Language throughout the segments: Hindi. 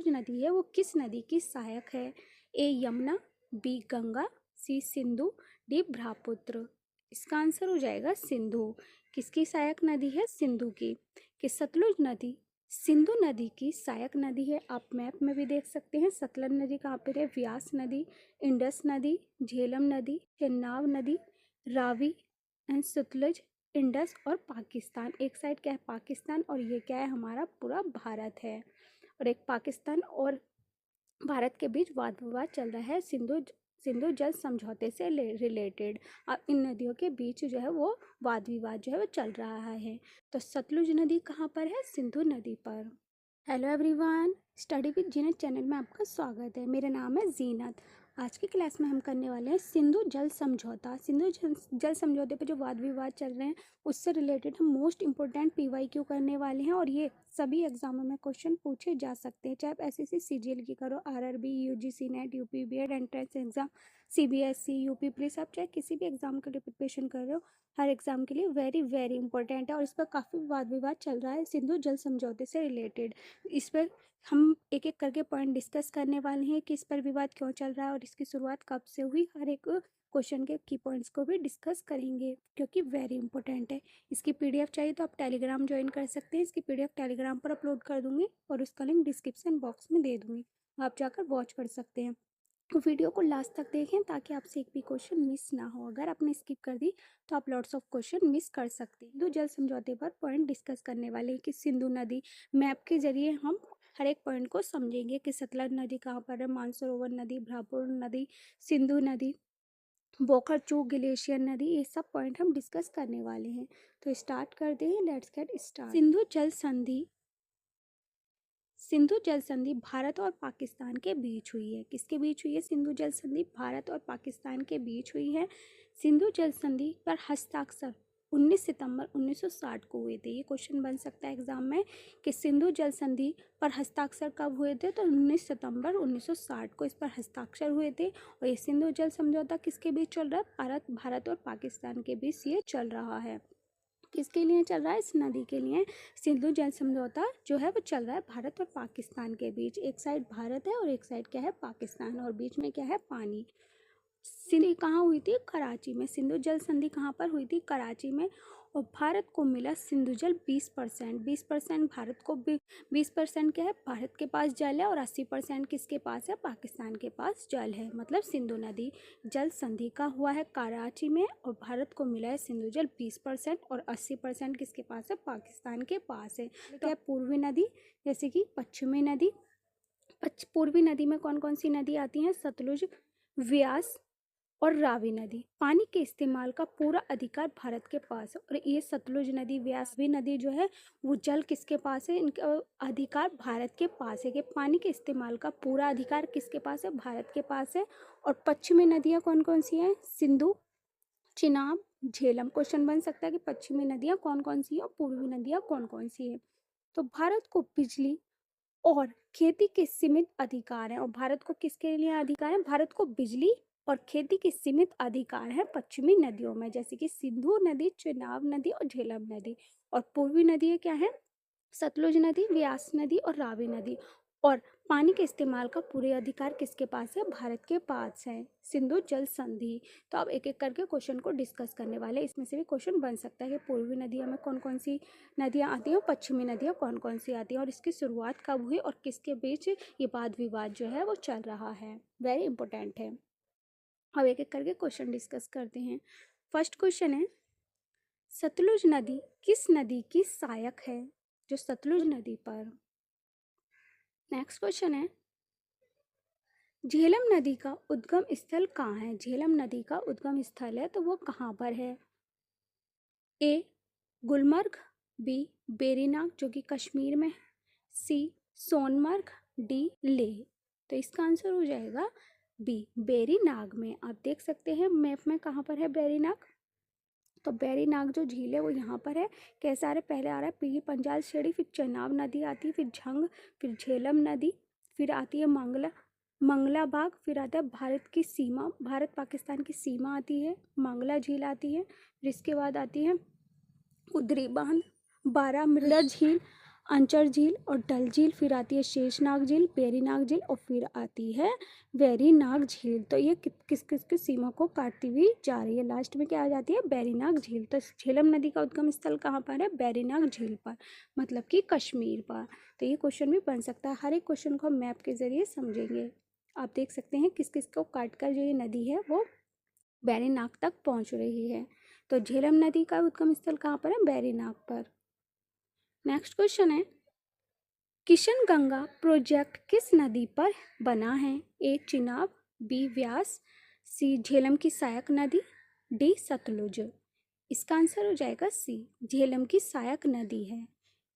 सतलुज नदी है वो किस नदी की सहायक है? ए यमुना, बी गंगा, सी सिंधु, डी ब्रह्मपुत्र। इसका आंसर हो जाएगा सिंधु। किसकी सहायक नदी है? सिंधु की। कि सतलुज नदी सिंधु नदी की सहायक नदी है। आप मैप में भी देख सकते हैं सतलुज नदी कहाँ पर है। व्यास नदी, इंडस नदी, झेलम नदी, चेनाब नदी, रावी एंड सतलुज, इंडस और पाकिस्तान। एक साइड क्या है? पाकिस्तान, और ये क्या है? हमारा पूरा भारत है। और एक पाकिस्तान और भारत के बीच वाद विवाद चल रहा है सिंधु जल समझौते से रिलेटेड। अब इन नदियों के बीच जो है वो वाद विवाद जो है वो चल रहा है। तो सतलुज नदी कहाँ पर है? सिंधु नदी पर। Hello everyone, study with Zeenat channel में आपका स्वागत है। मेरा नाम है जीनत। आज की क्लास में हम करने वाले हैं सिंधु जल समझौता। जल समझौते पे जो वाद विवाद चल रहे हैं उससे रिलेटेड हम मोस्ट इंपॉर्टेंट पीवाईक्यू करने वाले हैं, और ये सभी एग्जामों में क्वेश्चन पूछे जा सकते हैं, चाहे आप एसएससी सीजीएल की करो, RRB, UGC NET, UP BEd entrance exam, CBSE, UP police, आप चाहे किसी भी एग्जाम के लिए प्रिपरेशन कर रहे हो, हर एग्जाम के लिए वेरी वेरी इंपॉर्टेंट है। और इस पर काफ़ी वाद विवाद चल रहा है सिंधु जल समझौते से रिलेटेड। इस पर हम एक एक करके पॉइंट डिस्कस करने वाले हैं कि इस पर विवाद क्यों चल रहा है और इसकी शुरुआत कब से हुई। हर एक क्वेश्चन के की पॉइंट्स को भी डिस्कस करेंगे क्योंकि वेरी इंपॉर्टेंट है। इसकी पीडीएफ चाहिए तो आप टेलीग्राम ज्वाइन कर सकते हैं। इसकी पीडीएफ टेलीग्राम पर अपलोड कर दूंगी और उसका लिंक डिस्क्रिप्शन बॉक्स में दे दूंगी, आप जाकर वॉच कर सकते हैं। तो वीडियो को लास्ट तक देखें ताकि आपसे एक भी क्वेश्चन मिस ना हो। अगर आपने स्किप कर दी तो आप लॉट्स ऑफ क्वेश्चन मिस कर सकते हैं। सिंधु जल समझौते पर पॉइंट डिस्कस करने वाले हैं कि सिंधु नदी मैप के जरिए हम हर एक पॉइंट को समझेंगे कि सतलज नदी कहाँ पर है, मानसरोवर नदी, ब्रह्मपुत्र नदी, सिंधु नदी, बोकाचू ग्लेशियर नदी, ये सब पॉइंट हम डिस्कस करने वाले हैं। तो स्टार्ट करते हैं, लेट्स गेट स्टार्ट। सिंधु जल संधि भारत और पाकिस्तान के बीच हुई है। किसके बीच हुई है सिंधु जल संधि? भारत और पाकिस्तान के बीच हुई है। सिंधु जल संधि पर हस्ताक्षर 19 सितंबर 1960 को हुए थे। ये क्वेश्चन बन सकता है एग्जाम में कि सिंधु जल संधि पर हस्ताक्षर कब हुए थे? तो 19 सितंबर 1960 को इस पर हस्ताक्षर हुए थे। और ये सिंधु जल समझौता किसके बीच चल रहा है? भारत और पाकिस्तान के बीच ये चल रहा है। किसके लिए चल रहा है? इस नदी के लिए। सिंधु जल समझौता जो है वो चल रहा है भारत और पाकिस्तान के बीच। एक साइड भारत है और एक साइड क्या है? पाकिस्तान, और बीच में क्या है? पानी। संधि कहाँ हुई थी? कराची में। सिंधु जल संधि कहाँ पर हुई थी? कराची में। और भारत को मिला सिंधु जल 20%। 20% भारत को, 20% क्या है? भारत के पास जल है और 80% किसके पास है? पाकिस्तान के पास जल है। मतलब सिंधु नदी जल संधि का हुआ है कराची में और भारत को मिला है सिंधु जल 20% और 80% किसके पास है? पाकिस्तान के पास है। क्या है? पूर्वी नदी, जैसे कि पश्चिमी नदी। पूर्वी नदी में कौन कौन सी नदी आती हैं? सतलुज, व्यास और रावी नदी। पानी के इस्तेमाल का पूरा अधिकार भारत के पास है। और ये सतलुज नदी, व्यास भी नदी जो है वो जल किसके पास है? इनका अधिकार भारत के पास है। कि पानी के इस्तेमाल का पूरा अधिकार किसके पास है? भारत के पास है। और पश्चिमी नदियाँ कौन कौन सी हैं? सिंधु, चिनाब, झेलम। क्वेश्चन बन सकता है कि पश्चिमी नदियाँ कौन कौन सी है और पूर्वी नदियाँ कौन कौन सी है। तो भारत को बिजली और खेती के सीमित अधिकार हैं। और भारत को किसके लिए अधिकार है? भारत को बिजली और खेती के सीमित अधिकार है पश्चिमी नदियों में, जैसे कि सिंधु नदी, चेनाब नदी और झेलम नदी। और पूर्वी नदी क्या है? सतलुज नदी, व्यास नदी और रावी नदी। और पानी के इस्तेमाल का पूरे अधिकार किसके पास है? भारत के पास है। सिंधु जल संधि। तो अब एक एक करके क्वेश्चन को डिस्कस करने वाले। इसमें से भी क्वेश्चन बन सकता है कि पूर्वी नदियों में कौन कौन सी नदियाँ आती हैं और पश्चिमी नदियाँ कौन कौन सी आती हैं, और इसकी शुरुआत कब हुई और किसके बीच ये वाद विवाद जो है वो चल रहा है। वेरी इंपॉर्टेंट है। अब एक एक करके क्वेश्चन डिस्कस करते हैं। फर्स्ट क्वेश्चन है, सतलुज नदी किस नदी की सहायक है? जो सतलुज नदी पर। नेक्स्ट क्वेश्चन है, झेलम नदी का उद्गम स्थल कहाँ है? झेलम नदी का उद्गम स्थल है तो वो कहाँ पर है? ए गुलमर्ग, बी बेरीनाग जो कि कश्मीर में, सी सोनमर्ग, डी लेह। तो इसका आंसर हो जाएगा बी बेरीनाग में। आप देख सकते हैं मैप में कहाँ पर है बेरीनाग। तो बेरीनाग जो झील है वो यहाँ पर है। कैसे आ रहा है? पहले आ रहा है पीली पंजाल छेड़ी, फिर चेनाब नदी आती है, फिर झंग, फिर झेलम नदी, फिर आती है मंगला बाग, फिर आता है भारत की सीमा, भारत पाकिस्तान की सीमा आती है, मंगला झील आती है, फिर इसके बाद आती है उदरी बांध, बारामूला झील, अंचर झील और डल झील, फिर आती है शेषनाग झील, वेरीनाग झील और फिर आती है वेरीनाग झील। तो ये किस किस की सीमा को काटती हुई जा रही है। लास्ट में क्या आ जाती है, वेरीनाग झील। तो झेलम नदी का उद्गम स्थल कहाँ पर है, वेरीनाग झील पर, मतलब कि कश्मीर पर। तो ये क्वेश्चन भी बन सकता है। हर एक क्वेश्चन को हम मैप के जरिए समझेंगे। आप देख सकते हैं किस किस को काट कर जो ये नदी है वो वेरीनाग तक पहुंच रही है। तो झेलम नदी का उद्गम स्थल कहाँ पर है, वेरीनाग पर। नेक्स्ट क्वेश्चन है, किशन गंगा प्रोजेक्ट किस नदी पर बना है। ए चिनाब, बी व्यास, सी झेलम की सहायक नदी, डी सतलुज। इसका आंसर हो जाएगा सी, झेलम की सहायक नदी है।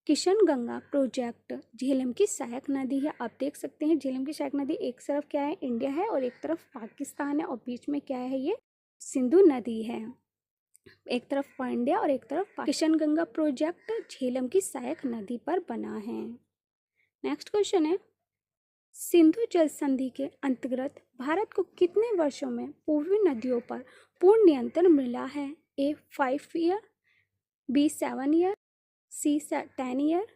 किशन गंगा प्रोजेक्ट झेलम की सहायक नदी है। आप देख सकते हैं झेलम की सहायक नदी एक तरफ क्या है, इंडिया है, और एक तरफ पाकिस्तान है, और बीच में क्या है, ये सिंधु नदी है। एक तरफ इंडिया और एक तरफ किशन गंगा प्रोजेक्ट झेलम की सहायक नदी पर बना है। नेक्स्ट क्वेश्चन है, सिंधु जल संधि के अंतर्गत भारत को कितने वर्षों में पूर्वी नदियों पर पूर्ण नियंत्रण मिला है। ए 5 ईयर, बी 7 ईयर, सी 10 ईयर,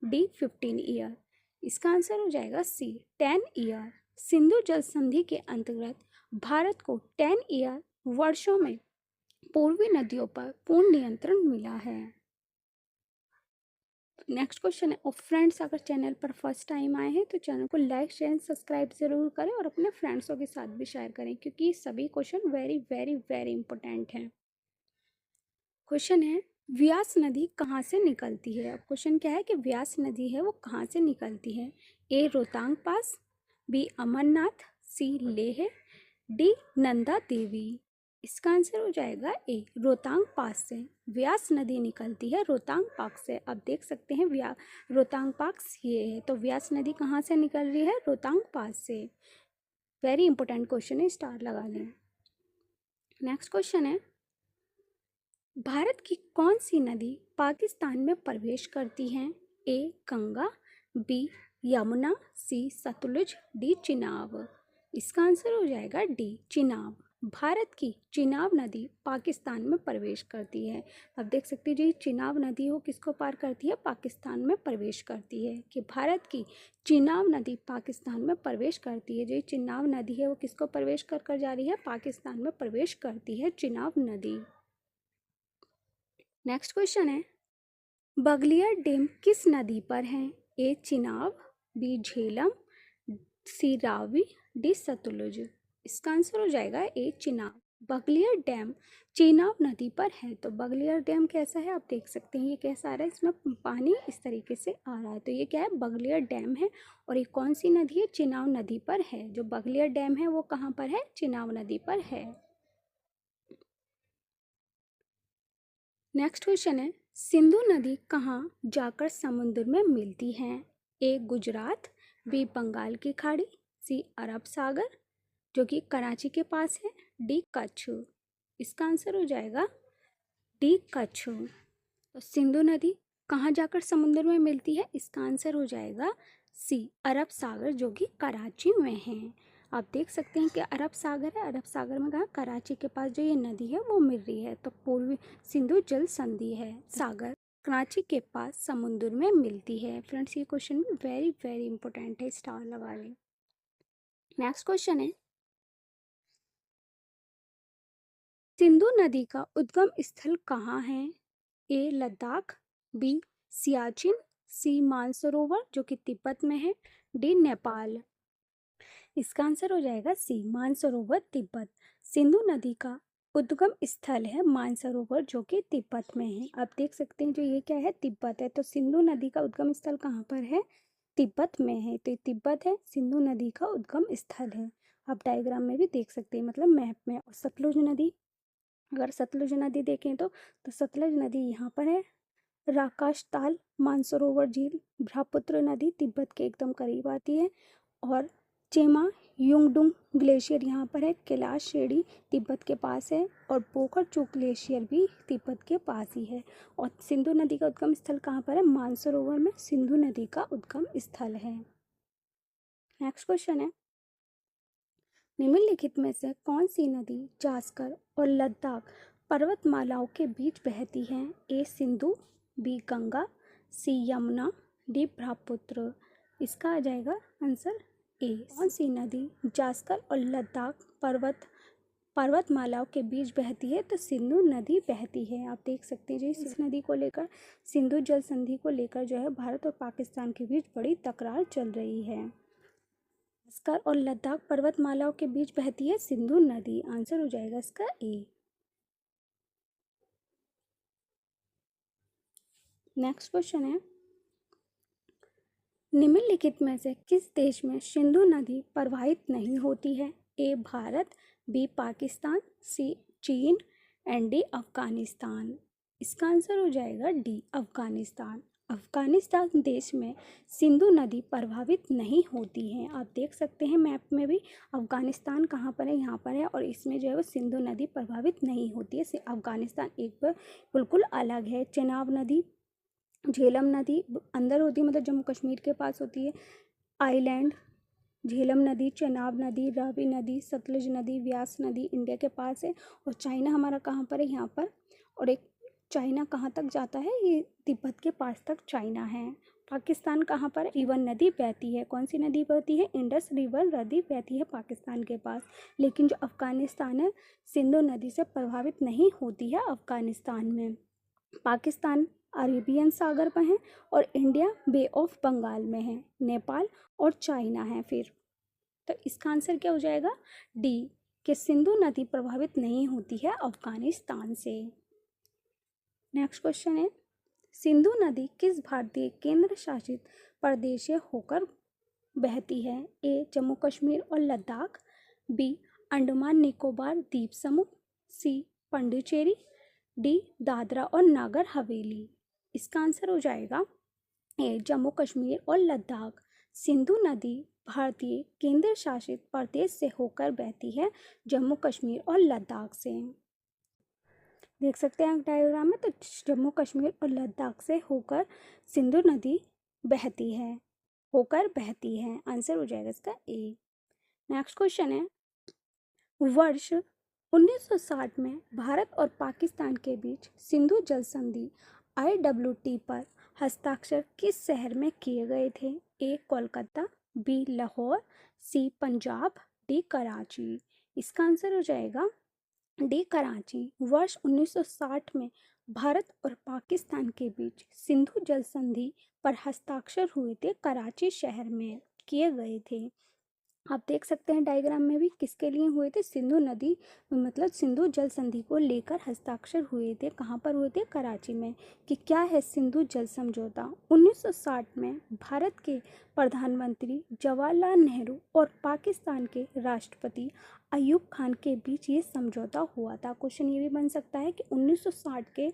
डी 15 ईयर। इसका आंसर हो जाएगा सी, 10 ईयर। सिंधु जल संधि के अंतर्गत भारत को 10 ईयर वर्षों में पूर्वी नदियों पर पूर्ण नियंत्रण मिला है। नेक्स्ट क्वेश्चन है, और फ्रेंड्स अगर चैनल पर फर्स्ट टाइम आए हैं तो चैनल को लाइक शेयर सब्सक्राइब जरूर करें और अपने फ्रेंड्सों के साथ भी शेयर करें, क्योंकि सभी question very very very important हैं। क्वेश्चन है, व्यास नदी कहाँ से निकलती है। अब क्वेश्चन क्या है कि व्यास नदी है वो कहाँ से निकलती है। ए रोहतांग पास, बी अमरनाथ, सी लेह, डी नंदा देवी। इसका आंसर हो जाएगा ए, रोहतांग पास से व्यास नदी निकलती है, रोहतांग पास से। आप देख सकते हैं रोहतांग पास ये है, तो व्यास नदी कहाँ से निकल रही है, रोहतांग पास से। वेरी इंपॉर्टेंट क्वेश्चन है, स्टार लगा लें। नेक्स्ट क्वेश्चन है, भारत की कौन सी नदी पाकिस्तान में प्रवेश करती है। ए गंगा, बी यमुना, सी सतलुज, डी चिनाब। इसका आंसर हो जाएगा डी चिनाब। भारत की चिनाब नदी पाकिस्तान में प्रवेश करती है। अब देख सकते हैं जो चिनाब नदी हो किसको पार करती है, पाकिस्तान में प्रवेश करती है। कि भारत की चिनाब नदी पाकिस्तान में प्रवेश करती है। जो चिनाब नदी है वो किसको प्रवेश कर जा रही है, पाकिस्तान में प्रवेश करती है चिनाब नदी। नेक्स्ट क्वेश्चन है, बगलियर डैम किस नदी पर है। ए चिनाब, बी झेलम, सी रावी, डी सतलुज। इसका आंसर हो जाएगा ए चिनाब। बगलियर डैम चिनाब नदी पर है। तो बगलियर डैम कैसा है आप देख सकते हैं, ये कैसा आ रहा है, इसमें पानी इस तरीके से आ रहा है। तो ये क्या है, बगलियर डैम है, और ये कौन सी नदी है, चिनाब नदी पर है। जो बगलियर डैम है वो कहाँ पर है, चिनाब नदी पर है। नेक्स्ट क्वेश्चन है, सिंधु नदी कहाँ जाकर समुद्र में मिलती है। ए गुजरात, बी बंगाल की खाड़ी, सी अरब सागर जो कि कराची के पास है, डी कच्छ। इसका आंसर हो जाएगा डी कच्छ। तो सिंधु नदी कहाँ जाकर समुद्र में मिलती है, इसका आंसर हो जाएगा सी अरब सागर जो कि कराची में है। आप देख सकते हैं कि अरब सागर है, अरब सागर में कहाँ, कराची के पास जो ये नदी है वो मिल रही है। तो पूर्वी सिंधु जल संधि है, सागर कराची के पास समुद्र में मिलती है। फ्रेंड्स ये क्वेश्चन भी वेरी वेरी इंपॉर्टेंट है, स्टार लगा लें। नेक्स्ट क्वेश्चन है, सिंधु नदी का उद्गम स्थल कहाँ है। ए लद्दाख, बी सियाचिन, सी मानसरोवर जो कि तिब्बत में है, डी नेपाल। इसका आंसर हो जाएगा सी मानसरोवर तिब्बत। सिंधु नदी का उद्गम स्थल है मानसरोवर जो कि तिब्बत में है। आप देख सकते हैं जो ये क्या है, तिब्बत है। तो सिंधु नदी का उद्गम स्थल कहाँ पर है, तिब्बत में है। तो ये तिब्बत है, सिंधु नदी का उद्गम स्थल है। आप डायग्राम में भी देख सकते हैं, मतलब मैप में। और सतलुज नदी, अगर सतलुज नदी देखें तो सतलुज नदी यहाँ पर है, राकाश ताल, मानसरोवर झील, ब्रह्मपुत्र नदी तिब्बत के एकदम करीब आती है, और चेमा युंगडुंग ग्लेशियर यहाँ पर है, कैलाश शेड़ी तिब्बत के पास है, और पोखरचू ग्लेशियर भी तिब्बत के पास ही है। और सिंधु नदी का उद्गम स्थल कहाँ पर है, मानसरोवर में सिंधु नदी का उद्गम स्थल है। नेक्स्ट क्वेश्चन है, निम्नलिखित में से कौन सी नदी जास्कर और लद्दाख पर्वतमालाओं के बीच बहती है। ए सिंधु, बी गंगा, सी यमुना, डी ब्रह्मपुत्र। इसका आ जाएगा आंसर ए। कौन सी नदी जास्कर और लद्दाख पर्वतमालाओं के बीच बहती है? तो सिंधु नदी बहती है। आप देख सकते हैं जी, इस नदी को लेकर, सिंधु जल संधि को लेकर जो है भारत और पाकिस्तान के बीच बड़ी तकरार चल रही है। जास्कर और लद्दाख पर्वतमालाओं के बीच बहती है सिंधु नदी। आंसर हो जाएगा इसका ए। नेक्स्ट क्वेश्चन है, निम्नलिखित में से किस देश में सिंधु नदी प्रवाहित नहीं होती है? ए भारत, बी पाकिस्तान, सी चीन एंड डी अफगानिस्तान। इसका आंसर हो जाएगा डी अफगानिस्तान। अफगानिस्तान देश में सिंधु नदी प्रभावित नहीं होती है। आप देख सकते हैं मैप में भी अफगानिस्तान कहाँ पर है, यहाँ पर है, और इसमें जो है वो सिंधु नदी प्रभावित नहीं होती है। अफगानिस्तान एक बिल्कुल अलग है। चेनाब नदी, झेलम नदी अंदर होती है, मतलब जम्मू कश्मीर के पास होती है। आइलैंड, झेलम नदी, चेनाब नदी, रावी नदी, सतलुज नदी, व्यास नदी इंडिया के पास है। और चाइना हमारा कहाँ पर है, यहाँ पर। और एक चाइना कहाँ तक जाता है, ये तिब्बत के पास तक चाइना है। पाकिस्तान कहाँ पर, रिवन नदी बहती है। कौन सी नदी बहती है? इंडस रिवर नदी बहती है पाकिस्तान के पास। लेकिन जो अफगानिस्तान है, सिंधु नदी से प्रभावित नहीं होती है अफगानिस्तान में। पाकिस्तान अरेबियन सागर में है और इंडिया बे ऑफ बंगाल में है। नेपाल और चाइना है फिर। तो इसका आंसर क्या हो जाएगा? डी, कि सिंधु नदी प्रभावित नहीं होती है अफगानिस्तान से। नेक्स्ट क्वेश्चन है, सिंधु नदी किस भारतीय केंद्र शासित प्रदेश से होकर बहती है? ए जम्मू कश्मीर और लद्दाख, बी अंडमान निकोबार द्वीप समूह, सी पुडुचेरी, डी दादरा और नागर हवेली। इसका आंसर हो जाएगा ए जम्मू कश्मीर और लद्दाख। सिंधु नदी भारतीय केंद्र शासित प्रदेश से होकर बहती है जम्मू कश्मीर और लद्दाख से। देख सकते हैं डायग्राम में, तो जम्मू कश्मीर और लद्दाख से होकर सिंधु नदी बहती है, होकर बहती है। आंसर हो जाएगा इसका ए। नेक्स्ट क्वेश्चन है, वर्ष 1960 में भारत और पाकिस्तान के बीच सिंधु जल संधि IWT पर हस्ताक्षर किस शहर में किए गए थे? ए कोलकाता, बी लाहौर, सी पंजाब, डी कराची। इसका आंसर हो जाएगा डी कराची। वर्ष 1960 में भारत और पाकिस्तान के बीच सिंधु जल संधि पर हस्ताक्षर हुए थे, कराची शहर में किए गए थे। आप देख सकते हैं डायग्राम में भी किसके लिए हुए थे, सिंधु नदी मतलब सिंधु जल संधि को लेकर हस्ताक्षर हुए थे। कहाँ पर हुए थे? कराची में। कि क्या है सिंधु जल समझौता? 1960 में भारत के प्रधानमंत्री जवाहरलाल नेहरू और पाकिस्तान के राष्ट्रपति अयूब खान के बीच ये समझौता हुआ था। क्वेश्चन ये भी बन सकता है कि 1960 के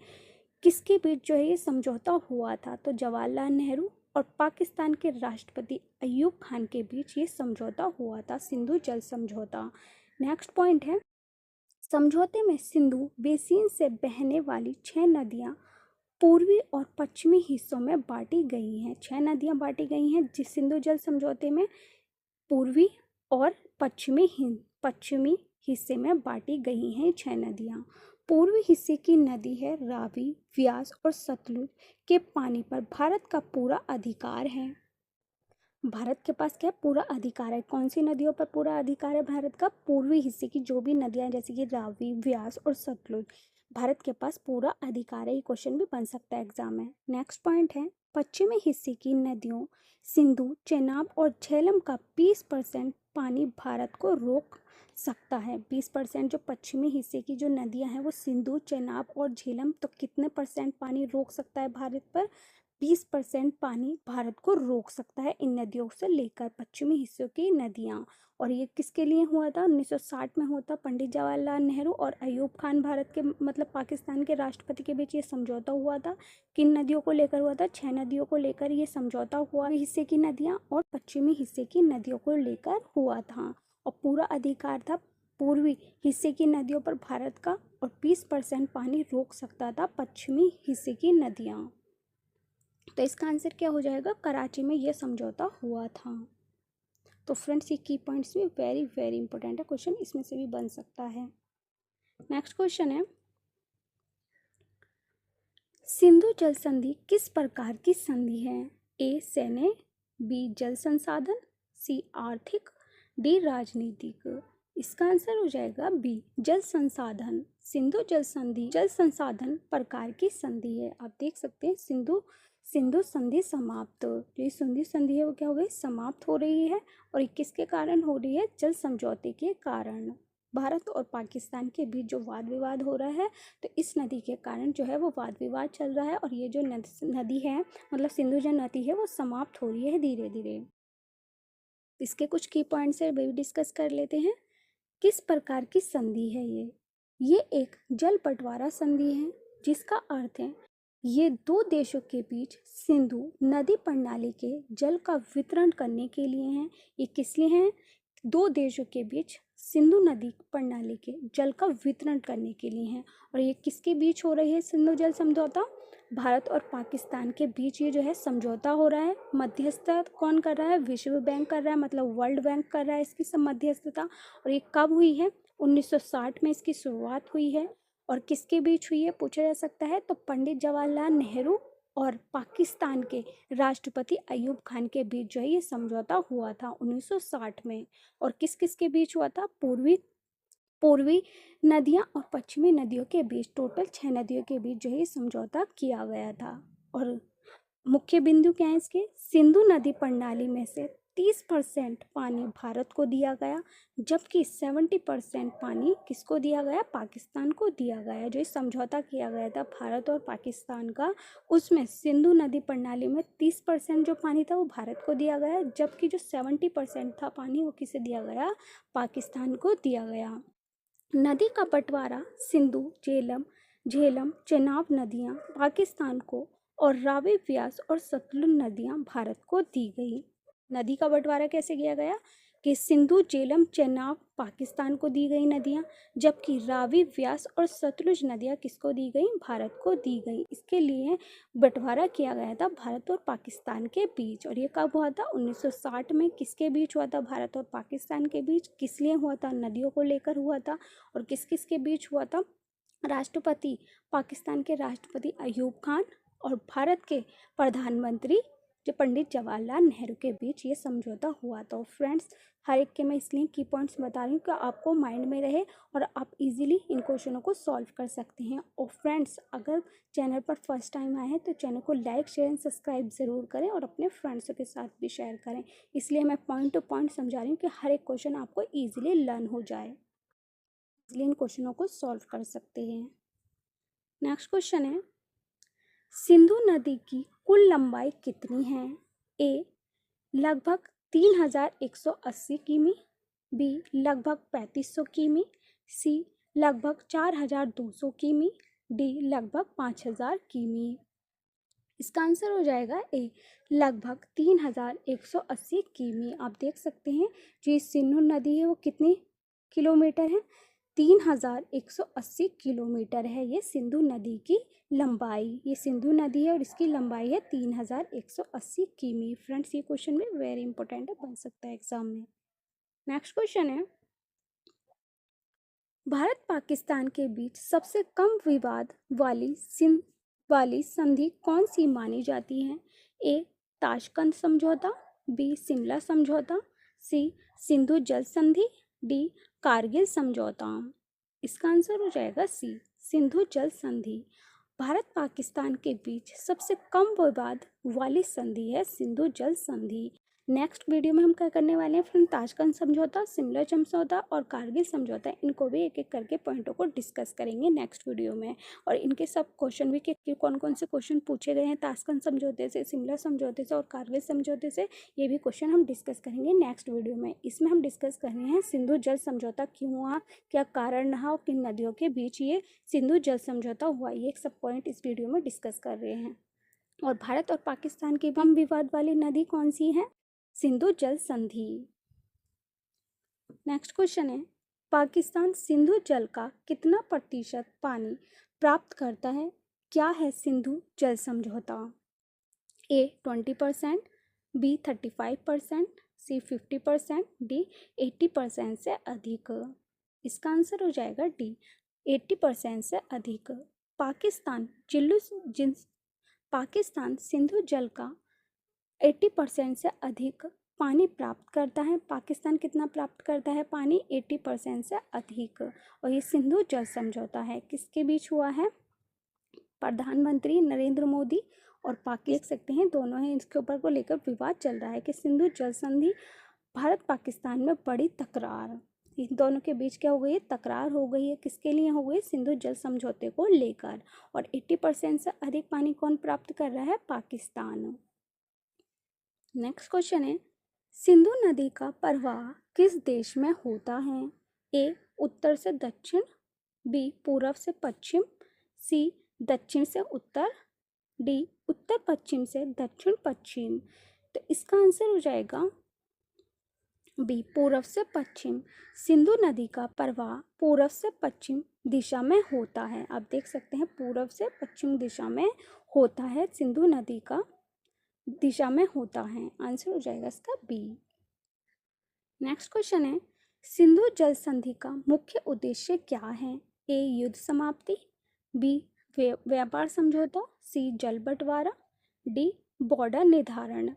किसके बीच जो है ये समझौता हुआ था? तो जवाहरलाल नेहरू और पाकिस्तान के राष्ट्रपति अयूब खान के बीच ये समझौता हुआ था, सिंधु जल समझौता। नेक्स्ट पॉइंट है, समझौते में सिंधु बेसिन से बहने वाली 6 नदियां पूर्वी और पश्चिमी हिस्सों में बांटी गई हैं। 6 नदियां बांटी गई हैं जिस सिंधु जल समझौते में, पूर्वी और पश्चिमी हिस्से में बांटी गई हैं 6 नदियां। पूर्वी हिस्से की नदी है रावी, व्यास और सतलुज के पानी पर भारत का पूरा अधिकार है। भारत के पास क्या है? पूरा अधिकार है। कौन सी नदियों पर पूरा अधिकार है भारत का? पूर्वी हिस्से की जो भी नदियां जैसे कि रावी, व्यास और सतलुज, भारत के पास पूरा अधिकार है। ये क्वेश्चन भी बन सकता है एग्जाम में। नेक्स्ट पॉइंट है, पश्चिमी हिस्से की नदियों सिंधु, चेनाब और झेलम का 20% पानी भारत को रोक सकता है। 20% जो पश्चिमी हिस्से की जो नदियां हैं वो सिंधु, चेनाब और झेलम, तो कितने परसेंट पानी रोक सकता है भारत पर? 20% पानी भारत को रोक सकता है इन नदियों से लेकर, पश्चिमी हिस्सों की नदियां। और ये किसके लिए हुआ था? 1960 में हुआ था। पंडित जवाहरलाल नेहरू और अयूब खान भारत के मतलब पाकिस्तान के राष्ट्रपति के बीच ये समझौता हुआ था। किन नदियों को लेकर हुआ था? 6 नदियों को लेकर ये समझौता हुआ, हिस्से की नदियां और पश्चिमी हिस्से की नदियों को लेकर हुआ था। और पूरा अधिकार था पूर्वी हिस्से की नदियों पर भारत का, और 20% पानी रोक सकता था पश्चिमी हिस्से की नदियां। तो इसका आंसर क्या हो जाएगा? कराची में यह समझौता हुआ था। तो फ्रेंड्स ये की पॉइंट्स भी वेरी वेरी इंपॉर्टेंट है, क्वेश्चन इसमें से भी बन सकता है। नेक्स्ट क्वेश्चन है, सिंधु जल संधि किस प्रकार की संधि है? ए सैन्य, बी जल संसाधन, सी आर्थिक, डी राजनीतिक। इसका आंसर हो जाएगा बी जल संसाधन। सिंधु जल संधि जल संसाधन प्रकार की संधि है। आप देख सकते हैं सिंधु सिंधु संधि समाप्त। जो ये सिंधु संधि है वो क्या हो गई, समाप्त हो रही है। और ये किसके कारण हो रही है, जल समझौते के कारण। भारत और पाकिस्तान के बीच जो वाद विवाद हो रहा है, तो इस नदी के कारण जो है वो वाद विवाद चल रहा है। और ये जो नदी है, मतलब सिंधु जो नदी है, वो समाप्त हो रही है धीरे धीरे। इसके कुछ की पॉइंट्स है, वे भी डिस्कस कर लेते हैं। किस प्रकार की संधि है ये एक जल बंटवारा संधि है, जिसका अर्थ है ये दो देशों के बीच सिंधु नदी प्रणाली के जल का वितरण करने के लिए है। ये किस लिए है, दो देशों के बीच सिंधु नदी प्रणाली के जल का वितरण करने के लिए है। और ये किसके बीच हो रही है सिंधु जल समझौता, भारत और पाकिस्तान के बीच ये जो है समझौता हो रहा है। मध्यस्थता कौन कर रहा है, विश्व बैंक कर रहा है, मतलब वर्ल्ड बैंक कर रहा है इसकी सब मध्यस्थता। और ये कब हुई है, 1960 में इसकी शुरुआत हुई है। और किसके बीच हुई है पूछा जा सकता है, तो पंडित जवाहरलाल नेहरू और पाकिस्तान के राष्ट्रपति अयूब खान के बीच जो है ये समझौता हुआ था 1960 में। और किस किस के बीच हुआ था, पूर्वी नदियां और पश्चिमी नदियों के बीच, टोटल 6 नदियों के बीच जो है ये समझौता किया गया था। और मुख्य बिंदु क्या है इसके, सिंधु नदी प्रणाली में से 30% पानी भारत को दिया गया, जबकि 70% पानी किसको दिया गया, पाकिस्तान को दिया गया। जो समझौता किया गया था भारत और पाकिस्तान का, उसमें सिंधु नदी प्रणाली में 30% जो पानी था वो भारत को दिया गया, जबकि जो 70% था पानी वो किसे दिया गया, पाकिस्तान को दिया गया। नदी का बंटवारा सिंधु, झेलम, चेनाब नदियां पाकिस्तान को और रावी, व्यास और सतलुज नदियां भारत को दी गई। नदी का बंटवारा कैसे किया गया कि सिंधु, झेलम, चेनाब पाकिस्तान को दी गई नदियां, जबकि रावी, व्यास और सतलुज नदियां किसको दी गई, भारत को दी गई। इसके लिए बंटवारा किया गया था भारत और पाकिस्तान के बीच। और ये कब हुआ था, 1960 में। किसके बीच हुआ था, भारत और पाकिस्तान के बीच। किस लिए हुआ था, नदियों को लेकर हुआ था। और किस किस के बीच हुआ था, राष्ट्रपति, पाकिस्तान के राष्ट्रपति अयूब खान और भारत के प्रधानमंत्री जो पंडित जवाहरलाल नेहरू के बीच ये समझौता हुआ। तो फ्रेंड्स, हर एक के मैं इसलिए की पॉइंट्स बता रही हूँ कि आपको माइंड में रहे और आप इजीली इन क्वेश्चनों को सॉल्व कर सकते हैं। और फ्रेंड्स, अगर चैनल पर फर्स्ट टाइम आए हैं तो चैनल को लाइक, शेयर एंड सब्सक्राइब ज़रूर करें और अपने फ्रेंड्सों के साथ भी शेयर करें। इसलिए मैं पॉइंट टू पॉइंट समझा रही हूँ कि हर एक क्वेश्चन आपको ईजिली लर्न हो जाए, इसलिए इन क्वेश्चनों को सॉल्व कर सकते हैं। नेक्स्ट क्वेश्चन है, सिंधु नदी की कुल लंबाई कितनी है। ए लगभग 3180 किमी, बी लगभग 3500 किमी, सी लगभग 4200 किमी, डी लगभग 5000 किमी। इसका आंसर हो जाएगा ए लगभग 3180 किमी। आप देख सकते हैं जो सिंधु नदी है वो कितनी किलोमीटर है, 3180 किलोमीटर है ये सिंधु नदी की लंबाई। ये सिंधु नदी है और इसकी लंबाई है 3180 किमी। फ्रेंड्स, ये क्वेश्चन में वेरी इंपॉर्टेंट है, बन सकता है एग्जाम में। नेक्स्ट क्वेश्चन है, भारत पाकिस्तान के बीच सबसे कम विवाद वाली संधि कौन सी मानी जाती है। ए ताशकंद समझौता, बी शिमला समझौता, सी सिंधु जल संधि, डी कारगिल समझौता। इसका आंसर हो जाएगा सी सिंधु जल संधि। भारत पाकिस्तान के बीच सबसे कम विवाद वाली संधि है सिंधु जल संधि। नेक्स्ट वीडियो में हम क्या करने वाले हैं फ्रेंड, ताशकंद समझौता, शिमला समझौता और कारगिल समझौता, इनको भी एक एक करके पॉइंटों को डिस्कस करेंगे नेक्स्ट वीडियो में। और इनके सब क्वेश्चन भी कि कौन कौन से क्वेश्चन पूछे गए हैं ताशकंद समझौते से, शिमला समझौते से और कारगिल समझौते से, ये भी क्वेश्चन हम डिस्कस करेंगे नेक्स्ट वीडियो में। इसमें हम डिस्कस कर रहे हैं सिंधु जल समझौता क्यों हुआ, क्या कारण रहा और किन नदियों के बीच ये सिंधु जल समझौता हुआ, ये सब पॉइंट इस वीडियो में डिस्कस कर रहे हैं। और भारत और पाकिस्तान की कम विवाद वाली नदी कौन सी है, सिंधु जल संधि। नेक्स्ट क्वेश्चन है, पाकिस्तान सिंधु जल का कितना प्रतिशत पानी प्राप्त करता है, क्या है सिंधु जल समझौता। ए 20%, बी 35%, सी 50%, डी 80% से अधिक। इसका आंसर हो जाएगा डी 80% से अधिक। पाकिस्तान सिंधु जल का 80% से अधिक पानी प्राप्त करता है। पाकिस्तान कितना प्राप्त करता है पानी? 80% से अधिक। और ये सिंधु जल समझौता है, किसके बीच हुआ है? प्रधानमंत्री नरेंद्र मोदी और पाकिस्तान, देख सकते हैं दोनों हैं, इसके ऊपर को लेकर विवाद चल रहा है कि सिंधु जल संधि, भारत पाकिस्तान में बड़ी तकरार, इन दोनों के बीच क्या हो गई है? तकरार हो गई है। किसके लिए हो गई? सिंधु जल समझौते को लेकर। और 80% से अधिक पानी कौन प्राप्त कर रहा है? पाकिस्तान। नेक्स्ट क्वेश्चन है, सिंधु नदी का प्रवाह किस देश में होता है? ए उत्तर से दक्षिण, बी पूर्व से पश्चिम, सी दक्षिण से उत्तर, डी उत्तर पश्चिम से दक्षिण पश्चिम। तो इसका आंसर हो जाएगा बी पूर्व से पश्चिम। सिंधु नदी का प्रवाह पूर्व से पश्चिम दिशा में होता है। आप देख सकते हैं पूर्व से पश्चिम दिशा में होता है, सिंधु नदी का दिशा में होता है। आंसर हो जाएगा इसका बी। नेक्स्ट क्वेश्चन है, सिंधु जल संधि का मुख्य उद्देश्य क्या है? ए युद्ध समाप्ति, बी व्यापार समझौता, सी जल बंटवारा, डी बॉर्डर निर्धारण।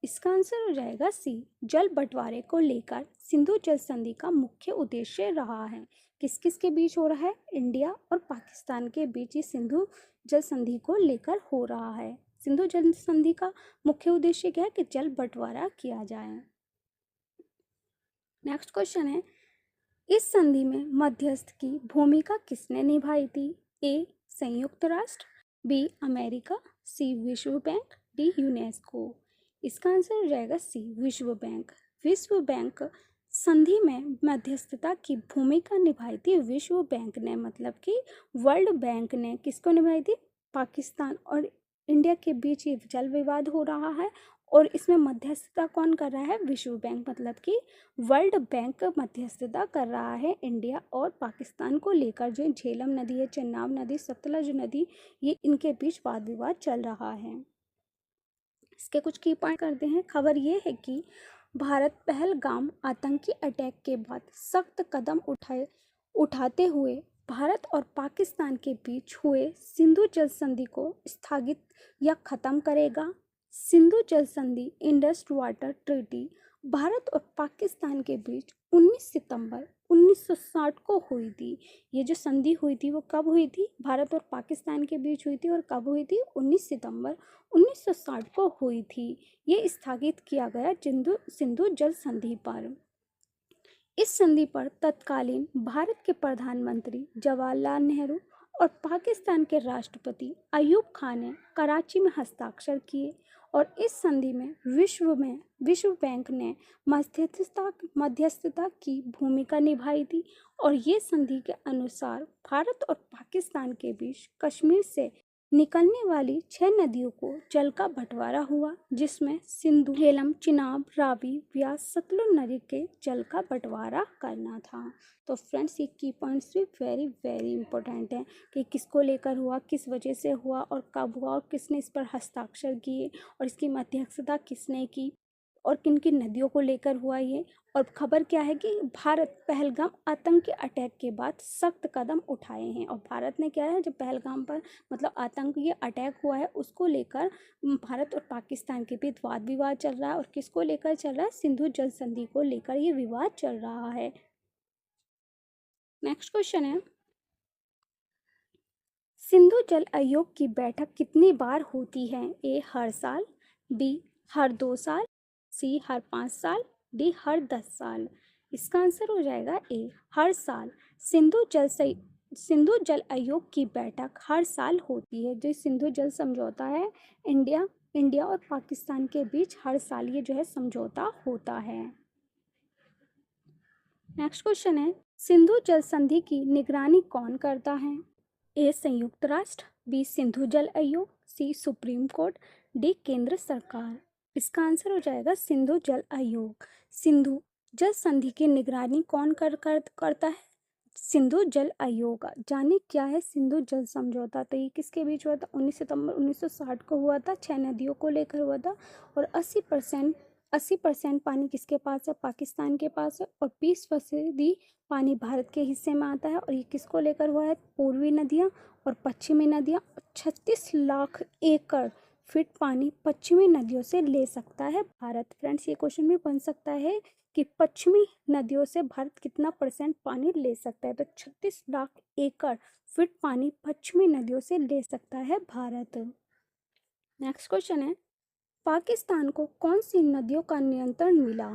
इसका आंसर हो जाएगा सी, जल बंटवारे को लेकर सिंधु जल संधि का मुख्य उद्देश्य रहा है। किस किस के बीच हो रहा है? इंडिया और पाकिस्तान के बीच ये सिंधु जल संधि को लेकर हो रहा है। सिंधु जल संधि का मुख्य उद्देश्य क्या है? कि जल बंटवारा किया जाए। नेक्स्ट क्वेश्चन है, इस संधि में मध्यस्थ की भूमिका किसने निभाई थी? ए संयुक्त राष्ट्र, बी अमेरिका, सी विश्व बैंक, डी यूनेस्को। इसका आंसर हो जाएगा सी विश्व बैंक। विश्व बैंक संधि में मध्यस्थता की भूमिका निभाई थी विश्व बैंक ने, मतलब कि वर्ल्ड बैंक ने किसको निभाई थी? पाकिस्तान और इंडिया के बीच ये जल विवाद हो रहा है और इसमें मध्यस्थता कौन कर रहा है? विश्व बैंक, मतलब कि वर्ल्ड बैंक मध्यस्थता कर रहा है इंडिया और पाकिस्तान को लेकर। जो झेलम नदी है, चेनाब नदी, सतलज नदी, ये इनके बीच वाद विवाद चल रहा है। इसके कुछ की पॉइंट करते हैं। खबर ये है कि भारत पहलगाम आतंकी अटैक के बाद सख्त कदम उठाते हुए भारत और पाकिस्तान के बीच हुए सिंधु जल संधि को स्थगित या खत्म करेगा। सिंधु जल संधि इंडस वाटर ट्रीटी भारत और पाकिस्तान के बीच 19 सितंबर 1960 को हुई थी। ये जो संधि हुई थी वो कब हुई थी? भारत और पाकिस्तान के बीच हुई थी और कब हुई थी? 19 सितंबर 1960 को हुई थी। ये स्थगित किया गया सिंधु जल संधि पर। इस संधि पर तत्कालीन भारत के प्रधानमंत्री जवाहरलाल नेहरू और पाकिस्तान के राष्ट्रपति अयूब खान ने कराची में हस्ताक्षर किए और इस संधि में विश्व बैंक ने मध्यस्थता की भूमिका निभाई थी। और ये संधि के अनुसार भारत और पाकिस्तान के बीच कश्मीर से निकलने वाली 6 नदियों को जल का बंटवारा हुआ, जिसमें सिंधु, झेलम, चिनाब, रावी, व्यास, सतलुज नदी के जल का बंटवारा करना था। तो फ्रेंड्स ये की पॉइंट्स भी वेरी वेरी इंपॉर्टेंट हैं कि किसको लेकर हुआ, किस वजह से हुआ और कब हुआ और किसने इस पर हस्ताक्षर किए और इसकी मध्यस्थता किसने की और किन किन नदियों को लेकर हुआ ये। और खबर क्या है कि भारत पहलगाम आतंकी अटैक के बाद सख्त कदम उठाए हैं। और भारत ने क्या है, जब पहलगाम पर मतलब आतंकी अटैक हुआ है उसको लेकर भारत और पाकिस्तान के बीच वाद विवाद चल रहा है। और किसको लेकर चल रहा है? सिंधु जल संधि को लेकर ये विवाद चल रहा है। नेक्स्ट क्वेश्चन है, सिंधु जल आयोग की बैठक कितनी बार होती है? ए हर साल, बी हर 2 साल, सी हर 5 साल, डी हर 10 साल। इसका आंसर हो जाएगा ए हर साल। सिंधु जल आयोग की बैठक हर साल होती है। जो सिंधु जल समझौता है इंडिया और पाकिस्तान के बीच हर साल ये जो है समझौता होता है। नेक्स्ट क्वेश्चन है, सिंधु जल संधि की निगरानी कौन करता है? ए संयुक्त राष्ट्र, बी सिंधु जल आयोग, सी सुप्रीम कोर्ट, डी केंद्र सरकार। इसका आंसर हो जाएगा सिंधु जल आयोग। सिंधु जल संधि की निगरानी कौन करता है? सिंधु जल आयोग। जाने क्या है सिंधु जल समझौता? तो ये किसके बीच हुआ था? 19 सितंबर 1960 को हुआ था। 6 नदियों को लेकर हुआ था और 80% पानी किसके पास है? पाकिस्तान के पास है और 20% पानी भारत के हिस्से में आता है। और ये किसको लेकर हुआ है? पूर्वी नदियाँ और पश्चिमी नदियाँ। 36 लाख एकड़ फीट पानी पश्चिमी नदियों से ले सकता है भारत? फ्रेंड्स, ये क्वेश्चन भी बन सकता है कि पश्चिमी नदियों से भारत कितना % पानी ले सकता है? तो 36 लाख एकड़ फीट पानी पश्चिमी नदियों से ले सकता है भारत। नेक्स्ट क्वेश्चन है, पाकिस्तान को कौन सी नदियों का नियंत्रण मिला?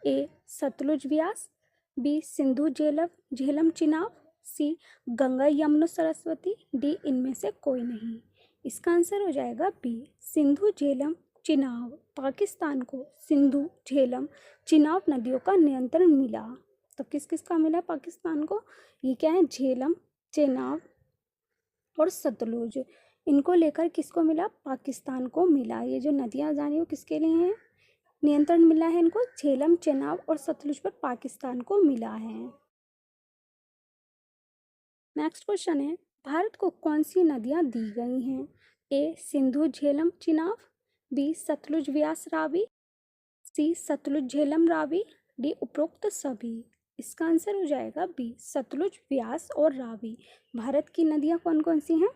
ए सतलुज व्यास, बी सिंधु झेलम चिनाब, सी गंगा यमुना सरस्वती, डी इनमें से कोई नहीं। इसका आंसर हो जाएगा बी सिंधु झेलम चिनाब। पाकिस्तान को सिंधु झेलम चिनाब नदियों का नियंत्रण मिला। तो किस किस का मिला पाकिस्तान को? ये क्या है? झेलम, चेनाब और सतलुज। इनको लेकर किसको मिला? पाकिस्तान को मिला। ये जो नदियां जानी वो किसके लिए हैं? नियंत्रण मिला है इनको, झेलम, चेनाब और सतलुज पर पाकिस्तान को मिला है। नेक्स्ट क्वेश्चन है, भारत को कौन सी नदियां दी गई हैं? ए सिंधु झेलम चिनाब, बी सतलुज व्यास रावी, सी सतलुज झेलम रावी, डी उपरोक्त सभी। इसका आंसर हो जाएगा बी सतलुज व्यास और रावी। भारत की नदियां कौन कौन सी हैं?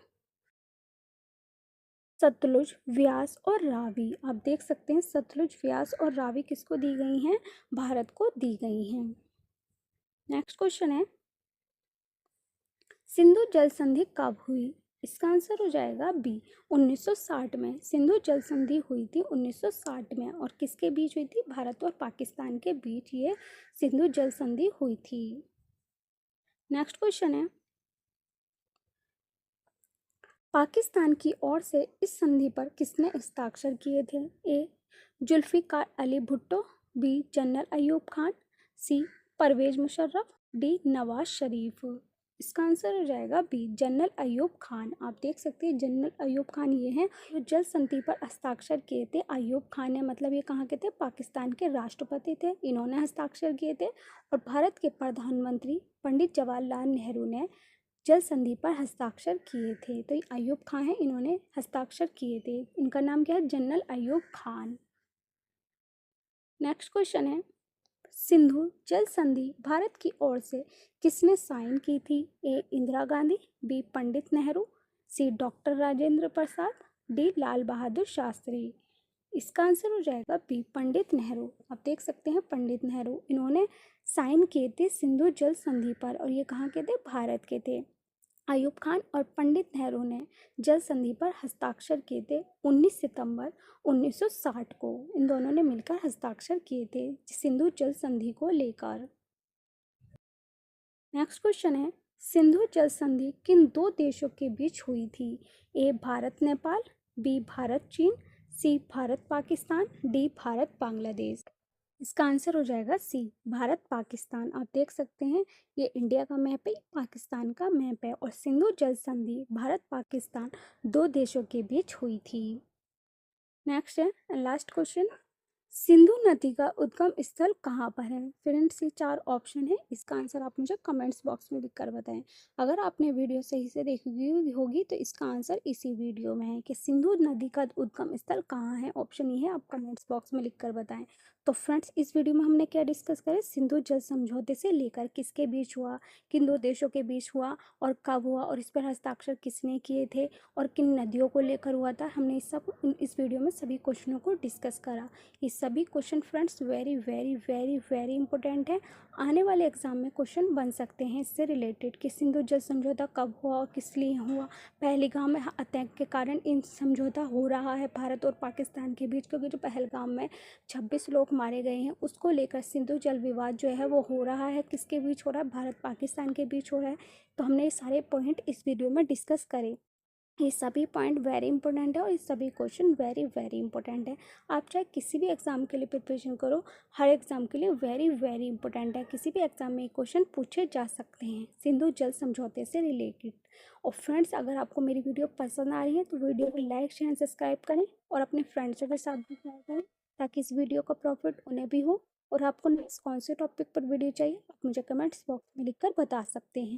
सतलुज, व्यास और रावी। आप देख सकते हैं सतलुज, व्यास और रावी किसको दी गई हैं? भारत को दी गई हैं। नेक्स्ट क्वेश्चन है, सिंधु जल संधि कब हुई? इसका आंसर हो जाएगा बी 1960 में। सिंधु जल संधि हुई थी 1960 में। और किसके बीच हुई थी? भारत और पाकिस्तान के बीच ये सिंधु जल संधि हुई थी। नेक्स्ट क्वेश्चन है, पाकिस्तान की ओर से इस संधि पर किसने हस्ताक्षर किए थे? ए जुल्फिकार अली भुट्टो, बी जनरल अयूब खान, सी परवेज मुशर्रफ, डी नवाज शरीफ। इसका आंसर हो जाएगा बी जनरल अयूब खान। आप देख सकते हैं जनरल अयूब खान ये हैं जो जल संधि पर हस्ताक्षर किए थे। अयूब खान ने मतलब ये कहाँ के थे? पाकिस्तान के राष्ट्रपति थे। इन्होंने हस्ताक्षर किए थे। और भारत के प्रधानमंत्री पंडित जवाहरलाल नेहरू ने जल संधि पर हस्ताक्षर किए थे। तो ये अयूब खान है, इन्होंने हस्ताक्षर किए थे। इनका नाम क्या है? General Ayub Khan. Next question है, सिंधु जल संधि भारत की ओर से किसने साइन की थी? ए इंदिरा गांधी, बी पंडित नेहरू, सी डॉक्टर राजेंद्र प्रसाद, डी लाल बहादुर शास्त्री। इसका आंसर हो जाएगा बी पंडित नेहरू। आप देख सकते हैं पंडित नेहरू, इन्होंने साइन किए थे सिंधु जल संधि पर। और ये कहाँ के थे? भारत के थे। अयूब खान और पंडित नेहरू ने जल संधि पर हस्ताक्षर किए थे 19 सितंबर 1960 को। इन दोनों ने मिलकर हस्ताक्षर किए थे सिंधु जल संधि को लेकर। नेक्स्ट क्वेश्चन है, सिंधु जल संधि किन दो देशों के बीच हुई थी? ए भारत नेपाल, बी भारत चीन, सी भारत पाकिस्तान, डी भारत बांग्लादेश। इसका आंसर हो जाएगा सी भारत पाकिस्तान। आप देख सकते हैं ये इंडिया का मैप है, पाकिस्तान का मैप है। और सिंधु जल संधि भारत पाकिस्तान दो देशों के बीच हुई थी। नेक्स्ट है लास्ट क्वेश्चन, सिंधु नदी का उद्गम स्थल कहाँ पर है? फ्रेंड्स, ये 4 ऑप्शन है, इसका आंसर आप मुझे कमेंट्स बॉक्स में लिख कर बताएं। अगर आपने वीडियो सही से देखी होगी तो इसका आंसर इसी वीडियो में है कि सिंधु नदी का उद्गम स्थल कहाँ है। ऑप्शन ये है, आप कमेंट्स बॉक्स में लिख कर बताएं। तो फ्रेंड्स, इस वीडियो में हमने क्या डिस्कस करें? सिंधु जल समझौते से लेकर किसके बीच हुआ, किन दो देशों के बीच हुआ और कब हुआ, और इस पर हस्ताक्षर किसने किए थे और किन नदियों को लेकर हुआ था। हमने इस वीडियो में सभी क्वेश्चनों को डिस्कस करा। ये सभी question friends very very very very important है। आने वाले एग्जाम में क्वेश्चन बन सकते हैं इससे रिलेटेड कि सिंधु जल समझौता कब हुआ और किस लिए हुआ। पहलगाम में अटैक के कारण इन समझौता हो रहा है भारत और पाकिस्तान के बीच, क्योंकि जो पहलगाम में 26 लोग मारे गए हैं उसको लेकर सिंधु जल विवाद जो है वो हो रहा है। किसके बीच हो रहा है? भारत पाकिस्तान के बीच हो रहा है। तो हमने ये सारे पॉइंट इस वीडियो में डिस्कस करे। ये सभी पॉइंट वेरी इंपॉर्टेंट है और ये सभी क्वेश्चन वेरी वेरी इंपॉर्टेंट है। आप चाहे किसी भी एग्जाम के लिए प्रिपरेशन करो, हर एग्जाम के लिए वेरी वेरी इंपॉर्टेंट है। किसी भी एग्जाम में क्वेश्चन पूछे जा सकते हैं सिंधु जल समझौते से रिलेटेड। और फ्रेंड्स, अगर आपको मेरी वीडियो पसंद आ रही है तो वीडियो को लाइक शेयर सब्सक्राइब करें और अपने फ्रेंड्सों के साथ भी शेयर करें ताकि इस वीडियो का प्रॉफिट उन्हें भी हो। और आपको नेक्स्ट कौन से टॉपिक पर वीडियो चाहिए आप मुझे कमेंट्स बॉक्स में लिखकर बता सकते हैं।